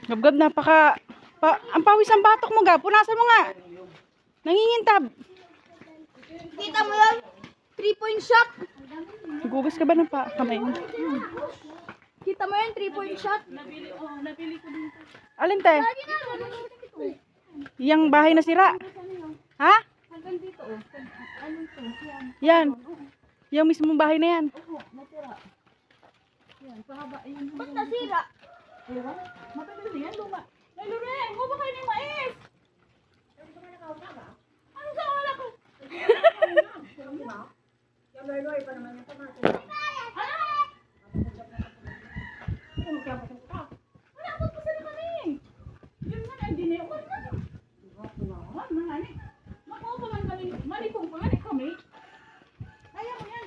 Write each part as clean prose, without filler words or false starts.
Gab-gab, ang pawis ang batok mo, Gab. Punasan mo nga. Nangingintab. Kita mo yun? 3-point shot. Gugas ka ba ng kamay? Kita mo yun? 3-point shot. Nabili ko din. Alin, te? Yang bahay na sira. Ha? Hanggang dito, oh. Anong to? Yan. Yung mismong bahay na yan. Natira. Yan, pahaba. Yan. Ba't nasira? Ewan. Matagal na yan, luma. Ay, Loreng, huwag ba kayo ng mais? Ano sa wala ko? Loy-loy pa naman yung pamati. Wala, magpasa na kami. Yun nga, hindi na yun. Makuha pa man kami. Malikong pa man kami. Kaya mo yan.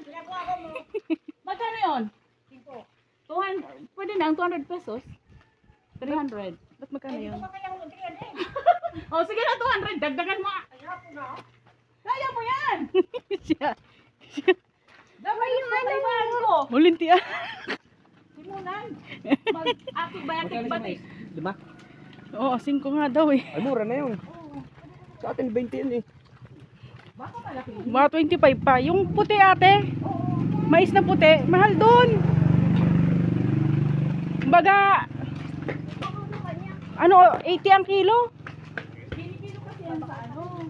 Magkano yun? 200. Pwede na ang 200 pesos. 300. Ba't magkano yun? Oh, sige na 200. Dagdagan mo. Kaya mo yan. Siya. Dapat yung mataybahan ko. Mulinti ah. Simulan. Mag-aki bayatik-batik. Diba? Oo, 5 nga daw eh. Ay, mura na yun. Sa atin, 20 yun eh. Baka malaki. Mga 25 pa. Yung puti ate, mais na puti, mahal doon. Baga, ano, 80 ang kilo? Kinikilo kasi yan sa ano.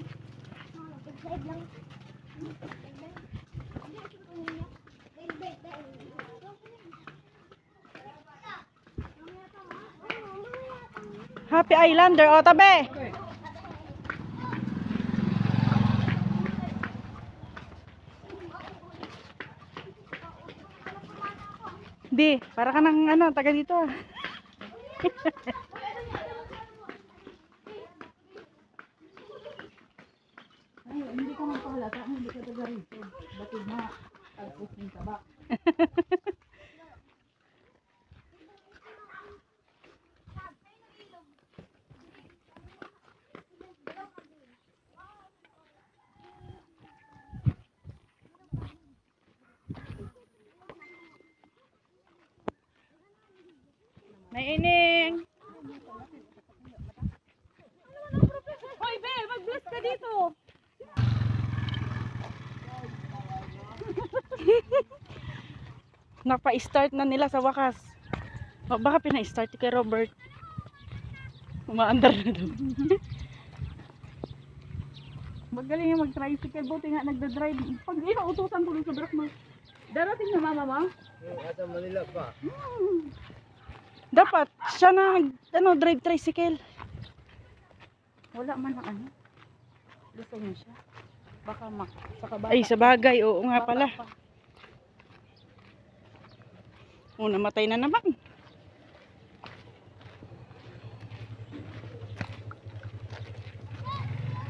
Happy Islander, o tabi. Di, para ka ng ano, taga dito ah. Ay, hindi ko mapahalata. Hindi ka taga rito. Batid na. Tapos ng tabak. Naining. Hoy, Bel! Mag-bless ka dito! Napa-start na nila sa wakas. O, baka pina-start kay Robert. Umaandar na doon. Magaling yung mag-tricycle. Buti nga nagda-drive. Pag inautusan ko sa brak mo. Darating na mama mo? Asa Manila pa. Dapat siya na drive tricycle. Wala man ang ano. Gusto mo siya. Baka sa kabata. Ay, sa bagay. Oo nga pala. O, namatay na naman.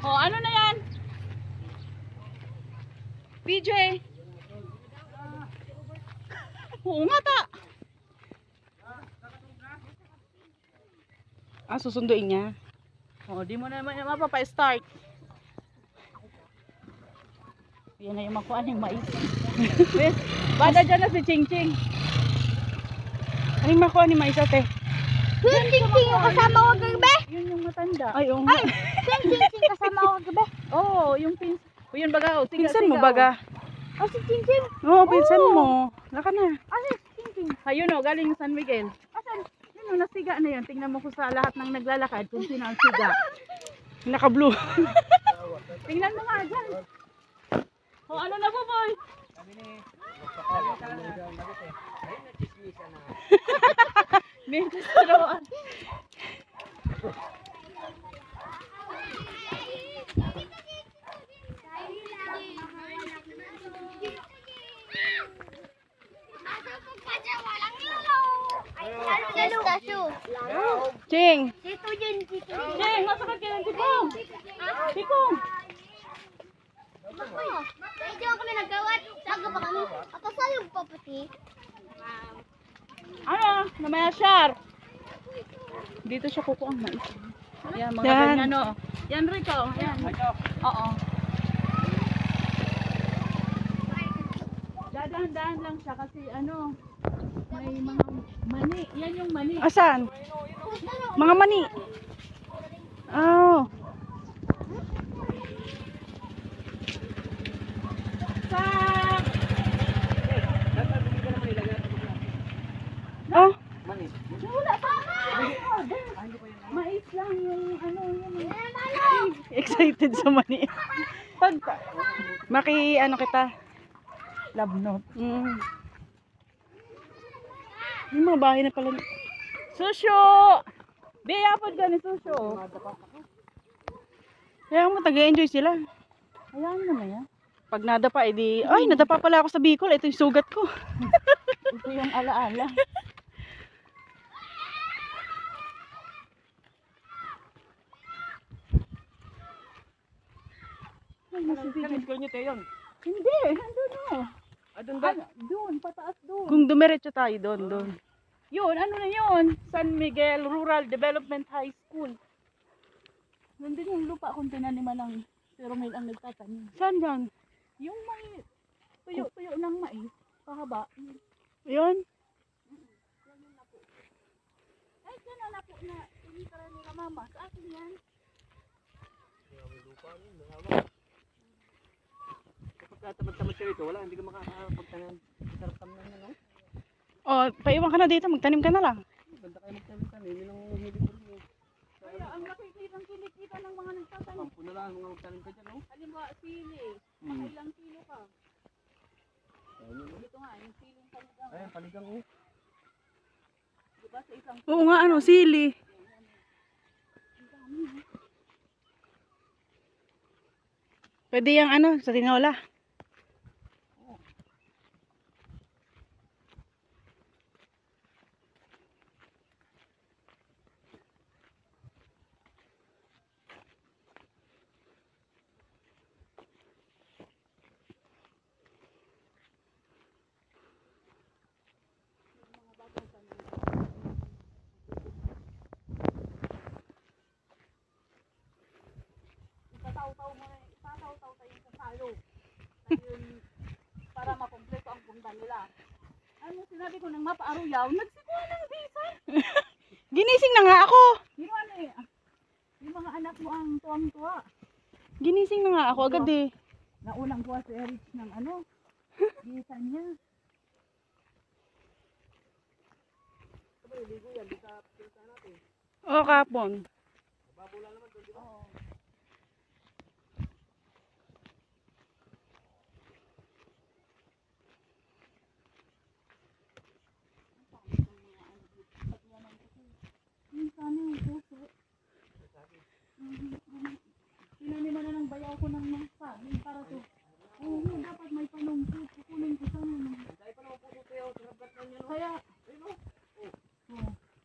Oh, ano na yan? PJ. Oo nga ta. Ah, susunduin niya. Oh, di mo naman yung mapapa-start. Yan na yung makuha ng mais. Bada dyan na si Ching Ching. Ay, makuha ni Maisa, te. Yung Ching-Ching yung kasama ko kagabi. Yun yung matanda. Ay, oo nga. Yung Ching-Ching kasama ko kagabi. Oh, yung pins. O yun baga, oh, tiga, Pinsan mo tiga, baga? O si Ching-Ching. Oo, pinsan mo. Laka na. Ano si Ching-Ching? Ayun o, galing San Miguel. Asan? Yun o, nasiga na yun. Tingnan mo ko sa lahat ng naglalakad kung sino ang siga. Naka-blue. Tingnan mo nga dyan. O, ano na po, boy? May kasaroan. Ching. Dito yun, dito. Cheng, masakit ka ng tipong. Tipong. Medyo kami nagkawat. Saga pa kami. Ako sayog pa puti. Ano? Namaya Shar. Dito siya kukuha ang mais. Yan, mga Yan. ganyan o. Yan, Rico. Yan. Oo. Dahan-dahan. Nadaan lang siya kasi ano, may mga mani. Yan yung mani. Asan? Mga mani. Oh. Sa Oh. wala pa. Mais lang yung ano yun. Excited sa mani. Pag ano kita. Love note. Yung mga bahay na pala. Susyo! Biyapod ka ni Susyo. Kaya mo taga-enjoy sila. Ayan naman yan. Pag nadapa, edi, ay, nadapa pala ako sa Bicol. Ito yung sugat ko. Ito yung alaala. School niyo tayo yun. Hindi, nandun o. Doon ba? Doon, pataas doon. Kung dumiretso tayo doon. Yun, ano na yun? San Miguel Rural Development High School. Nandun yung lupa kung tinaniman lang. Pero may ang nagtatanim. Saan yan? Yung may tuyo-tuyo ng mais, pahaba. Yun? Ay, dyan na po na tinitara nila mama. Sa akin yan. Kapag tamad-tamad ka rito, wala, hindi ka makakapagtanan. Sarap tamnan na, no? O, paiwan ka na dito. Magtanim ka na lang. Ganda kayo magtanim-tanim, yun ang hilig ko rin. Kaya ang nakikitang kinikita ng mga nagtatanim. Kampo na lang, mga magtanim ka dyan, no? Halimbawa, sili. Makailang kilo ka. Dito nga, yung siling paligang. Ayan, paligang, oh. Diba sa isang Oo nga, ano, sili. Pwede yung ano, sa tinola. ipataw-taw tayo sa salo. Ayun, para makumpleto ang punta nila. Ano sinabi ko ng mapaaruyaw, nagsikuha ng bisa. Ginising na nga ako. Yung ano eh, yung mga anak mo ang tuwang-tuwa. Ginising na nga ako agad eh. Naunang kuha si Eric ng ano, bisa niya. Oo, kapon. Sana yung puso. Sinaniman na ng bayaw ko ng mga saging para to. Oo, dapat may panungkot. Kukunin ko sana. Kaya,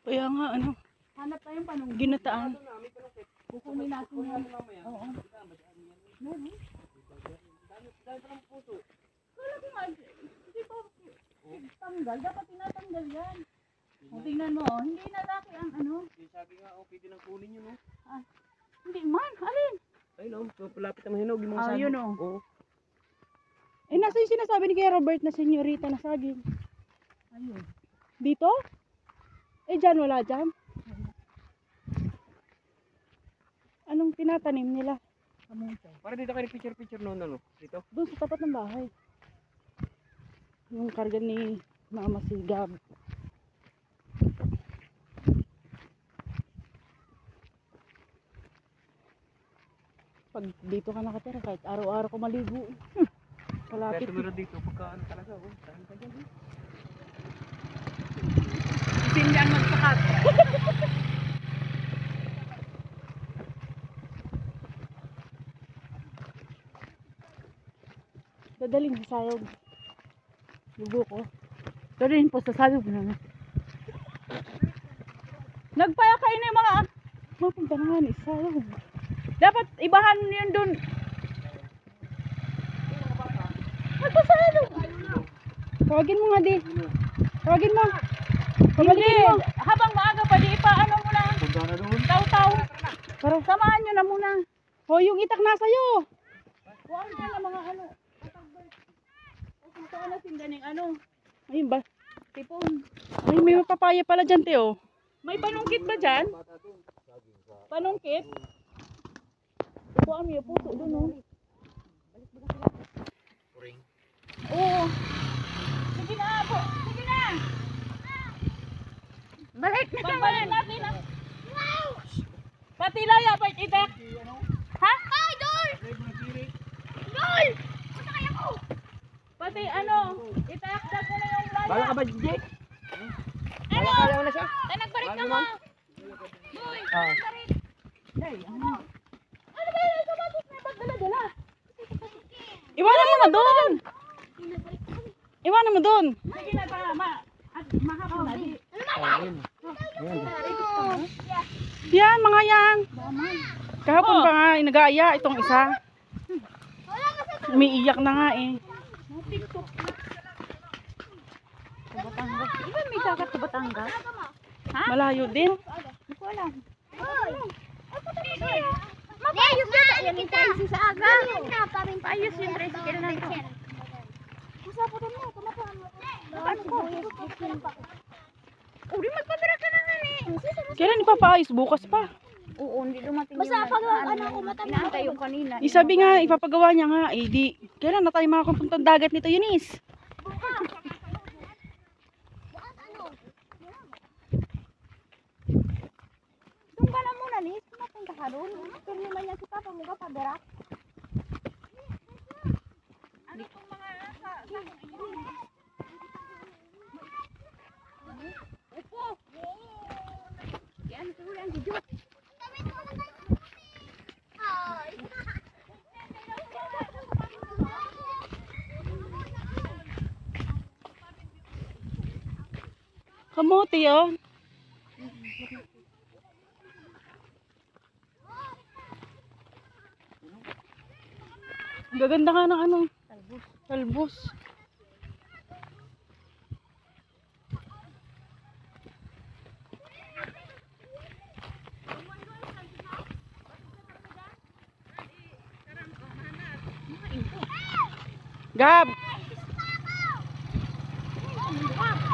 Kaya nga, ano, hanap tayong panungkot. ginataan. Kukunin natin yan. Oo. Meron. Kala ko nga, hindi pa tanggal. Dapat tinatanggal yan. O, tingnan mo, hindi na laki ang ano. Sabi nga, oh, pwede nang kunin yun, oh. Hindi man, alin? Ayun, oh, so, palapit ang hinog, yung mga Ah, saging. yun, oh. Oo. Eh, nasa yung sinasabi ni Kuya Robert na senyorita na saging. Ayun. Dito? Eh, dyan, wala dyan. Anong tinatanim nila? Kamuto. Para dito kayo picture-picture noon, ano? Dito. Doon sa tapat ng bahay. Yung karga ni Mama si Gab. Pag dito ka nakatira, kahit araw-araw ko maligo. Kaya Kalapit. tumira dito, pagka ano talaga, oh. Saan ka dyan, oh. Isin yan magsakat. Dadaling sa sayog. Lugo ko. Dadaling po sa sayog na. Nagpaya kayo na yung mga... Mapunta na nga ni sayog. Dapat ibahan yun dun. Nagpasayog. Tawagin mo nga di. Tawagin mo. Hindi. Tawagin mo. Habang maaga pa, di pa ano muna. Punta na doon. Taw-taw. Para Samahan nyo na muna. ho, yung itak na sa'yo. Huwag na ng mga ano. ka na sindaning ano, Ayun ba? tipon. Ay, may papaya pala dyan, te, oh. May panungkit ba dyan? Panungkit? Kuha mo yung puso doon, oh. Oo. Sige na, po. Sige na. Balik na. Balik natin, ah. Pati laya, part itak. Ha? Ay, Dol! Dol! Punta kaya ko! Pati ano, itakdak ko na yung laya. Bala ka ba, Jake? Bala ka lang na siya? Ay, nagbalik na mo! Boy! Ah. Ano ba yun? Kamatis may pagdala-dala. Iwanan mo na doon. Iwanan mo doon. Sige na, tama. At mahapon na. Di. Ayun. Ayun. Yan, mga yan. Kahapon pa nga, nag-aaya itong isa. Umiiyak na nga eh. Batangas. Iba may dagat sa Batangas? Malayo din. Hindi ko alam. Ayos na! Yan yung tracy sa aga! Ayos yung tricycle na ito. Usaputin mo, tumapuan mo. Ano ko? Oh, di magpabira ka na nga eh. Kailan ipapaayos? Bukas pa. Oo, hindi dumating Basta pag ano ko matanda. Inaantay yung kanina. Sabi nga, ipapagawa niya nga. Eh, di. Kailan na tayo makapuntang dagat nito, Eunice? Doon ka na muna, Nis. Tumapunta ka doon. Pero naman yan si Papa mo ka pabira. Yan, ito yan, si Jot. Kamote, oh. Ang gaganda nga ng ano. Talbos. Gab!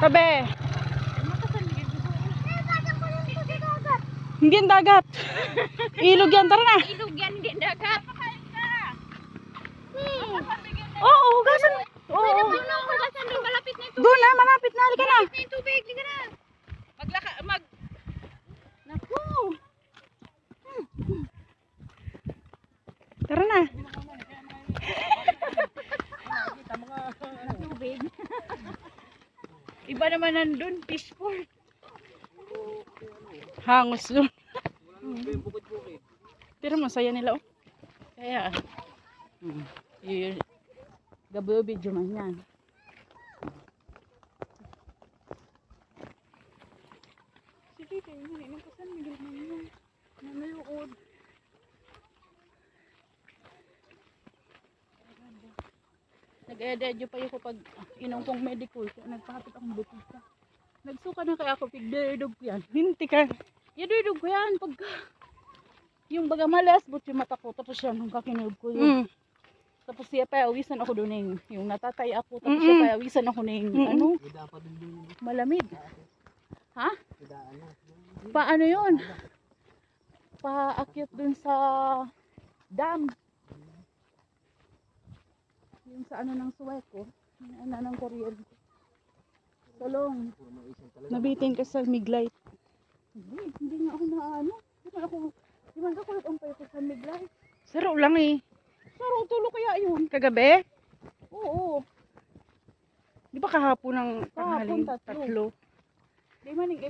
Tabi! Hindi yung dagat. Ilog yan, tara na. Ilog yan, hindi dagat. Oo, hugasan. Oo. Hugasan doon, malapit na ito. Doon na, malapit na. Halika na. Malapit na yung tubig, di ka na. Naku! Tara na. Tubig. Iba naman nandun, fish port. Hangos doon. Pero masaya nila, oh. Kaya, yun, gabi-video man yan. Sige, tayo nga, inakasan, migil man yun. Nanood. Nag-ededyo pa yung pag inong pong medical, kaya nagpahapit akong butisa. Nagsuka na kaya ako, pigderdog ko yan. Hinti ka. Yaderdog ko yan, pagka, yung baga malas, but yung mata ko, tapos siya, nung kakinog ko yun. Tapos siya payawisan ako doon yung natatay ako, tapos siya payawisan ako na ano, malamig. Ha? Paano yun? Paakyat dun sa dam. Yung sa ano ng suweko, ano ng kuryente. Salong. Nabitin ka sa miglight. Hindi nga ako naano. Di man ako ang payo sa miglay. Saro lang eh. Saro tulo kaya yun. Kagabi? Oo. Di ba kahapon ng Kahapon, tanghaling tatlo. Di man yung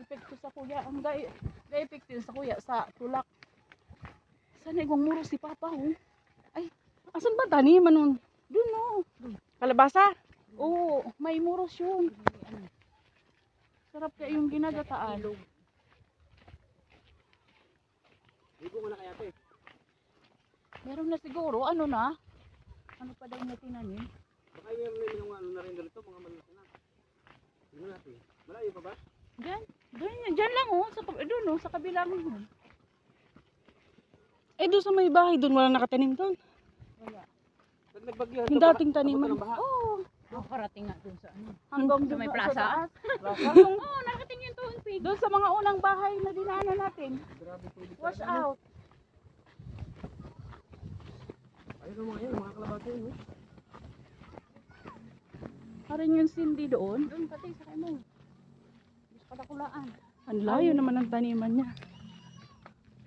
epekto sa kuya. Ang ga-epekto sa kuya sa tulak. Sana igong muro si Papa ho. Asan ba taniman nun? Doon no. Kalabasa? Oo, may muros yun. Sarap kaya yung ginagataan. Ligo ko na kaya ito eh. Meron na siguro, ano na? Ano pa daw niya tinanim? Baka yung may mga ano na rin dito, mga malaki na. Tingnan natin. Malayo pa ba? Diyan lang oh, doon oh, sa kabilang yun. Eh doon sa may bahay, doon wala nakatanim doon. Wala. Pag nagbagyo, Yung dating taniman. Oo, Nakarating nga dun sa ano. Hanggang Sa may dun plaza? taas. Oo, nakating yung Tuon Pig. Doon sa mga unang bahay na dinaanan natin. Grabe po dito. Wash out. Ayun ang mga kalabasa yun. Parin yung Cindy doon. Doon pati sa ano. Sa Kadakulaan. Ang layo naman ng taniman niya.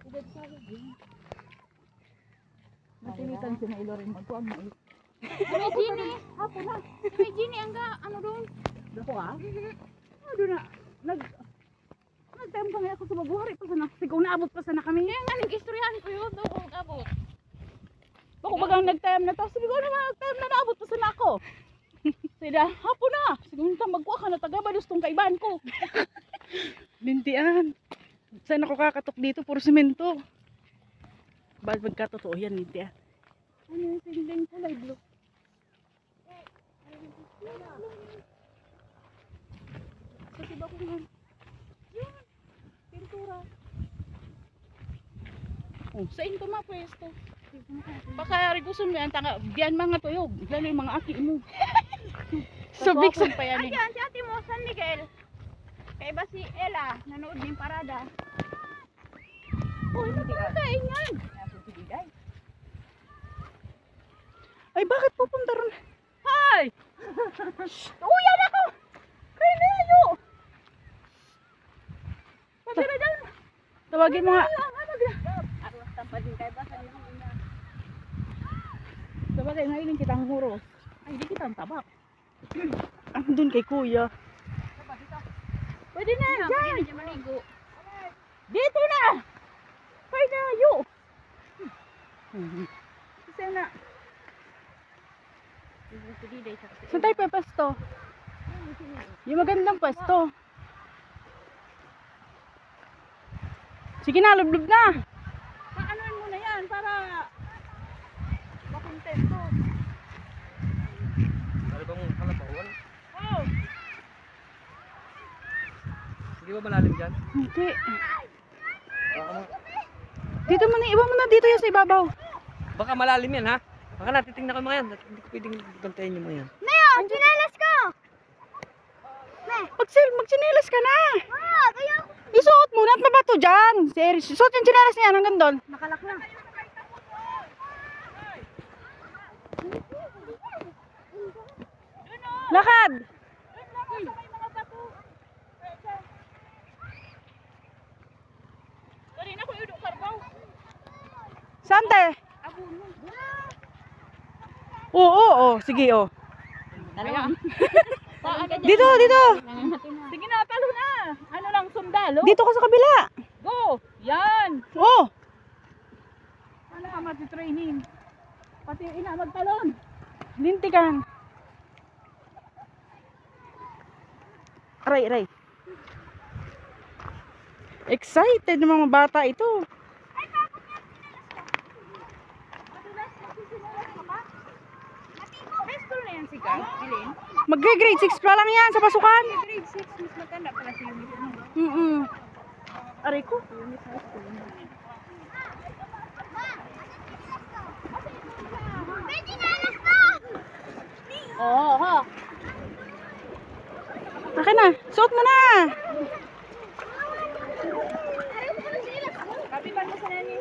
Udad sa yun. Matilitan siya na ilorin magkuang na ilo. May Gini. Hapon na. May Gini ang ano doon. Dako ah? Doon na. Nag-time kami ako sa magbuhari pa sana. Sigong naabot pa sana kami. Kaya nga nag-istoryahan ko yun. Doon ko abot. Bako bagang nag-time na to. Sabi ko naman nag-time na naabot pa sana ako. Sila, hapon na. Sigong ka magkuha ka na taga-balus tong kaibahan ko. Lintian. Saan ako kakatok dito? Puro semento. Bakit magkatotoo yan, Lintian? Ano yung sinding kulay blue? Kasi ba kung yun? Pintura. Oh, sa into ma pwesto. Baka riguson mo yan, diyan mga tuyog. Lalo yung mga aki mo. So big sa pa yan eh. Ayan, si ate mo, San Miguel. Kaya ba si Ella, nanood din parada. Oh, ano ba kain yan? Sige guys. Ay, bakit pupunta ron? Hay! Uyan ako! Kay Leo! Pati na dyan! Tawagin mo nga. Ako tampa din kaya ba sa iyo una. Sabagay, ngayon kitang muros. Ay, hindi kita ang tabak. Andun kay kuya. Pwede na, Pwede dyan! na dyan maligo. Dito na! Kay Leo! Kasi na. Saan tayo pepesto? Yung magandang pwesto. Sige na, lublub na. Paanoin mo na yan para makontento. Ano bang kalabawan? Oh! Hindi ba malalim dyan? Hindi. Baka, Dito mo na, iba mo na dito yung sa ibabaw. baka malalim yan ha? Baka natitingnan ko mga yan. Hindi ko pwedeng bantayan yung mga yan. Neo, sinalas ko! Magsinilas ka na. Ah, kaya ako. Isuot mo na at mabato dyan. Serious. Isuot yung sinilas niya hanggang doon. Nakalak na. Lakad. Kanina ko yung karbaw. Sante? Oo. Sige, oh. Kaya. Dito. Sige na, talo na. Ano lang, sundalo? Dito ka sa kabila. Go! Yan! Oh. Ano ka mati-training? Pati yung ina magtalon. Lintikan. Aray. Excited ng mga bata ito. High school na yan si Ka, Eileen. Mag-grade 6 pa lang yan sa pasukan. Grade 6, mas maganda pala si Eunice. Aray ko. May sinalas ko! Oo, ha. Akin na. Suot mo na. Kapitan mo sa nani.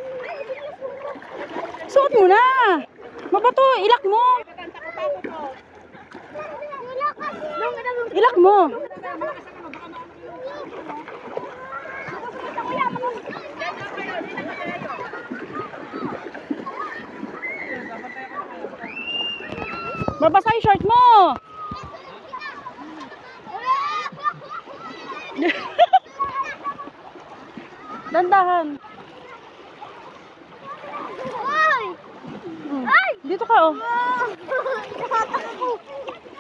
Suot mo na. Mabato. Ilak mo. Kakanta ko tako to. Ilak mo. Babasa yung short mo. Dandahan. Hoy! Ay! Dito ka, oh. Nakatak ako!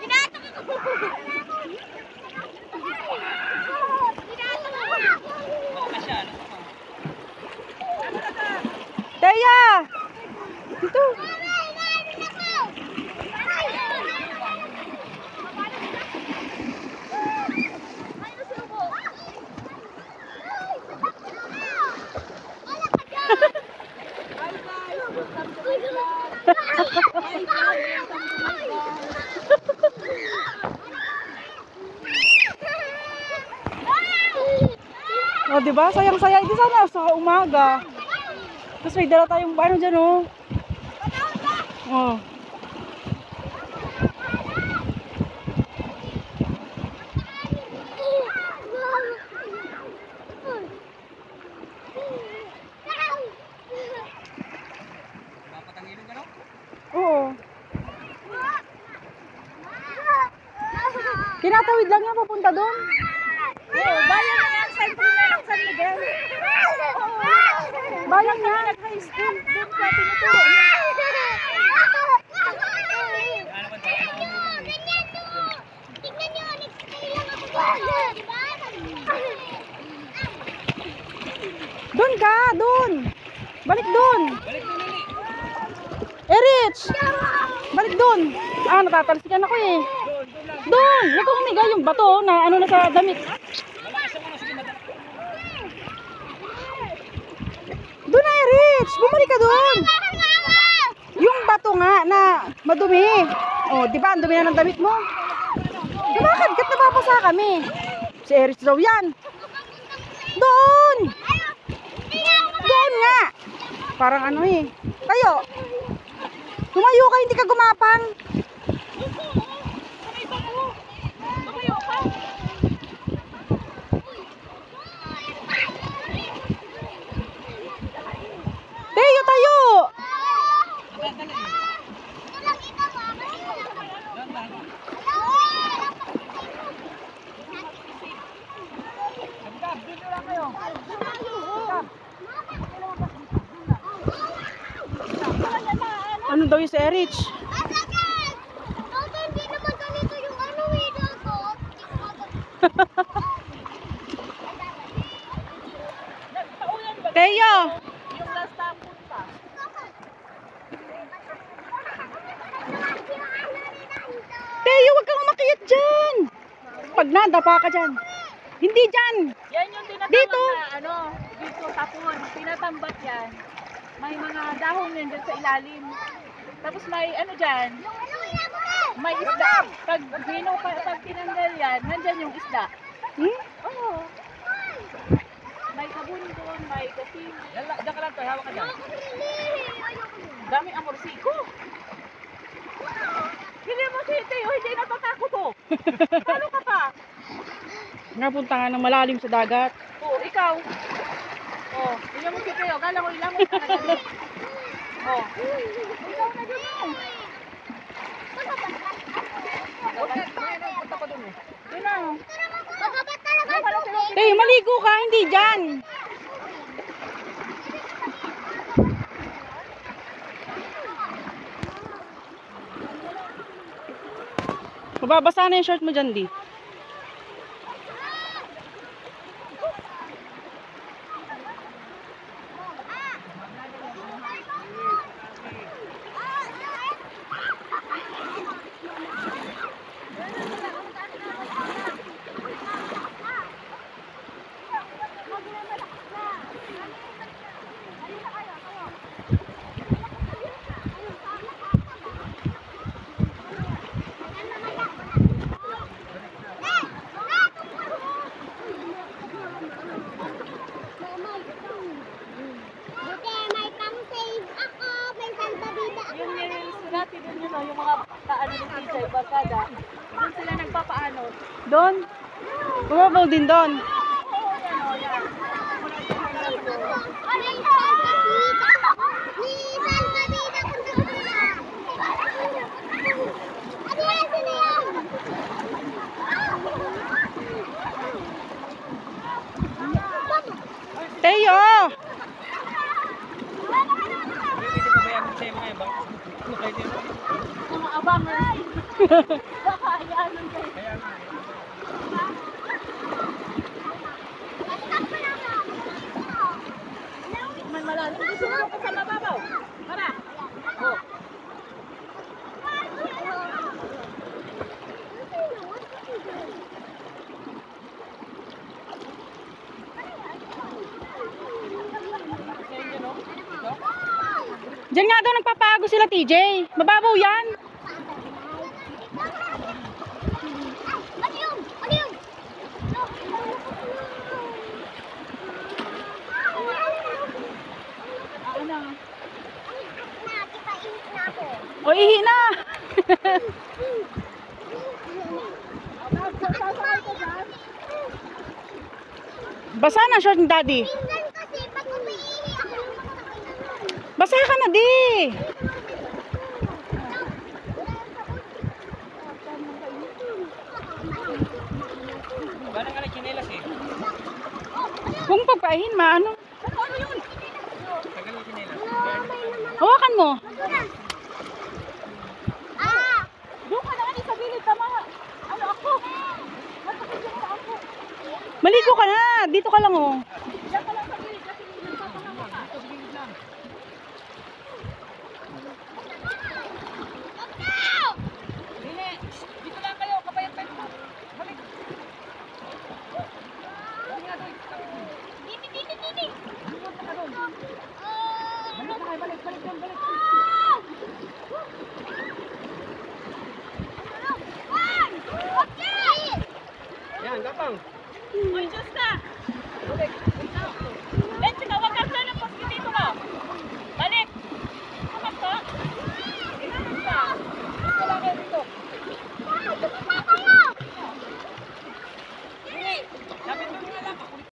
Tinatak ako! Teya! Dito. O, diba? Sayang-saya. Hindi sana sa umaga. Tapos may dala tayong ano dyan, oh. Oh. Oo. Kinatawid lang yan papunta doon. Oo, bayan na yan. Sentro na ng San Miguel. Bayan nga. High school. Doon sa tinuturo niya. Doon ka, doon. Balik doon. Erich! Balik doon. Ah, natatalsikan ako eh. Doon! Huwag kang umiga yung bato na ano na sa damit. Doon na, Erich! Bumalik ka doon. Yung bato nga na madumi. Oh, di ba? Ang dumi na ng damit mo. Kumakadkat na papasa kami. Si Erich daw yan. Doon! Doon nga! Parang ano eh. Tayo! Tumayo ka, hindi ka gumapang. Tayo, tayo! Ano daw yung si Erich? Hindi naman ganito yung ano eh. Teo! Yung last tapon pa. Teo, huwag kang umakyat dyan! Pag nadapa ka dyan. Hindi dyan! Yan yung tinatawag Dito. na ano, dito tapon. Tinatambat yan. May mga dahon yan dyan sa ilalim. Tapos may ano dyan, may isda. Pag tinanggal yan, nandyan yung isda. Hmm? Oo. May kabun doon, may kasing. Diyan ka lang to, hawak ka dyan. Daming amorsiko. Hindi mo si Teo, hindi natatakot to. Talo ka pa. Napunta nga ng malalim sa dagat. Oo, ikaw. Oh, hindi mo si Teo, kala ko ilangon ka na ganun. Oh. Ikaw na ganun. Punta pa dun eh. Yun na. Teo, maligo ka, hindi dyan! Mababasa na yung short mo dyan, di? Yung nirelease dati dun yun, yung mga kaano ng teacher, barkada. Doon sila nagpapaano. Doon? Bumabaw din doon. Oo, yan o, yan. Teo! Mga abangers. Baka ayanon kayo. Man malalim. Gusto mo ka sa mababaw. Tara. Oh. Diyan nga daw nagpapago sila, TJ. Mababaw yan. O, ihi na. Basa na short ni daddy. Minsan kasi pag umiihi ako lang makakailan. Basa ka na, di. Gano'n ka na chinelas eh. Kung pagpaihin, maano? Ano yun? Tagal yung chinelas. Hawakan mo. Ah! Doon ka na nga sa gilid. Tama. Ano ako? Masakit yung ako. Maligo ka na. Dito ka lang, oh. Diyan ka lang sa gilid kasi nagpapangawa ka. Dili. Dito lang kayo. Kapayat-payat mo. Balik. Dito, dito, dito. Balik na kayo. Balik. Balik doon. Balik. Okay! Yan, gapang. Uy, Diyos ka.